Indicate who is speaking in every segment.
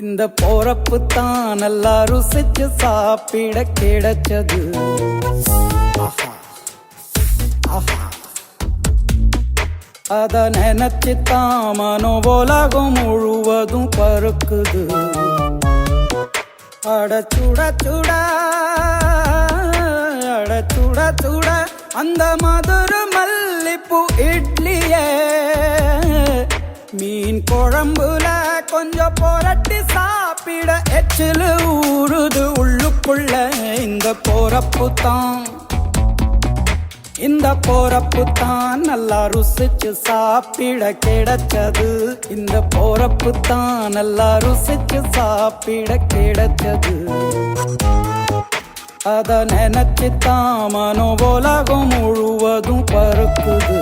Speaker 1: இந்த போறப்பு தான் நல்லா ருசிச்சு சாப்பிட கிடைச்சது. அத நினைச்சுத்தான் மனோ உலகம் முழுவதும் பருக்குது. அட சுட சுட அட சுட சுட அந்த மதுரை மல்லிப்பூ இட்லியே மீன் குழம்புல கொஞ்சம் புரட்டி சாப்பிட எச்சிலு ஊறுது உள்ளுக்குள்ள. இந்த போறப்பு தான் நல்லா ருசிச்சு சாப்பிட கிடைச்சது. இந்த போறப்பு தான் நல்லா ருசிச்சு சாப்பிட கிடைச்சது. அத நினைச்சுத்தான் மனோ உலகம் முழுவதும் பருக்குது.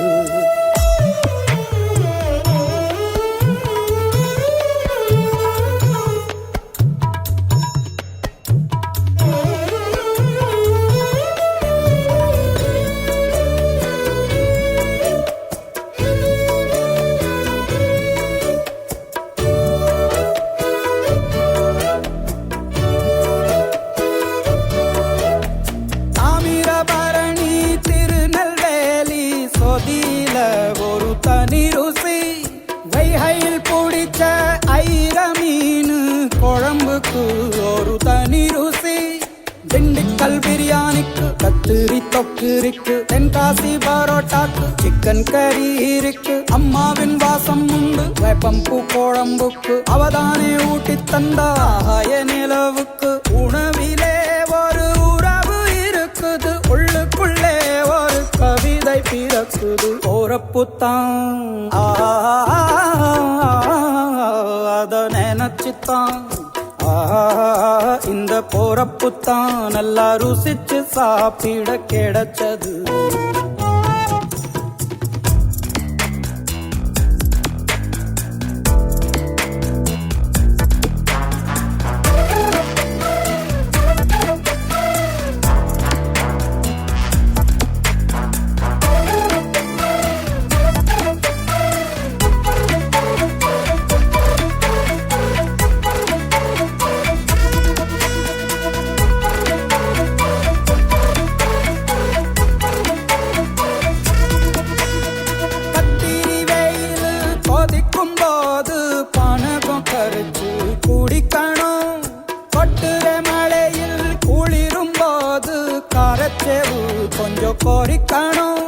Speaker 1: ஒரு தனி ருசி வைகையில் பிடிச்ச ஐர மீன் குழம்புக்கு ஒரு தனி ருசி. திண்டுக்கல் பிரியாணிக்கு கத்திரி தொக்கு இருக்கு. தென்காசி பரோட்டாக்கு சிக்கன் கறி இருக்கு. அம்மாவின் வாசம் உண்டு வேப்பம்பூ குழம்புக்கு. அவதானே ஊட்டி தந்தாய நிலவுக்கு. உணவிலே ஒரு உறவு இருக்குது. உள்ளுக்குள்ளே ஒரு கவிதை பிறக்குது. போறப்புத்தான் அத நினைச்சுத்தான் இந்த போறப்புத்தான் நல்லா ருசிச்சு சாப்பிட கிடைச்சது. கரைச்சு குடிக்கணும். கொட்டுற மழையில் குளிரும் போது கரைச்சேவு கொஞ்சம் கொறிக்கணும்.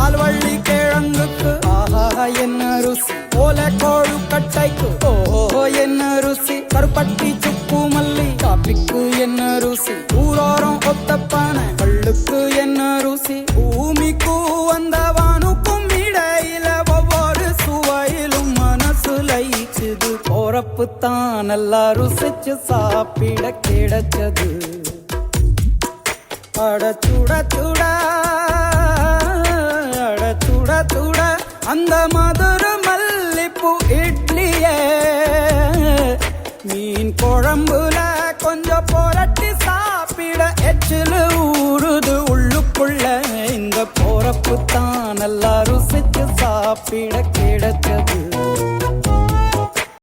Speaker 1: ஆல்வள்ளி கிழங்குக்கு ஆஹா என்ன ருசி. ஓல கோழு கட்டைக்கு ஓஹோ என்ன ருசி. கருப்பட்டி சுப்பு மல்லி காப்பிக்கு என்ன ருசி. ஊரோரம் ஒத்தப்பான கள்ளுக்கு என்ன ருசி. பூமிக்கு வந்தவானுக்கும் இடையில ஒவ்வொரு சுவையிலும் மனசு லயிச்சுது. போறப்பு தான் நல்லா ருசிச்சு சாப்பிட கிடைச்சது. அட சுட சுட அட சுட சுட அந்த மதுரை மல்லிப்பூ இட்லியே மீன் குழம்புல கொஞ்சம் புரட்டி சாப்பிட எச்சிலு ஊறுது உள்ளுக்குள்ள. இந்த போறப்பு தான் நல்லா ருசிச்சு சாப்பிட கிடைச்சது.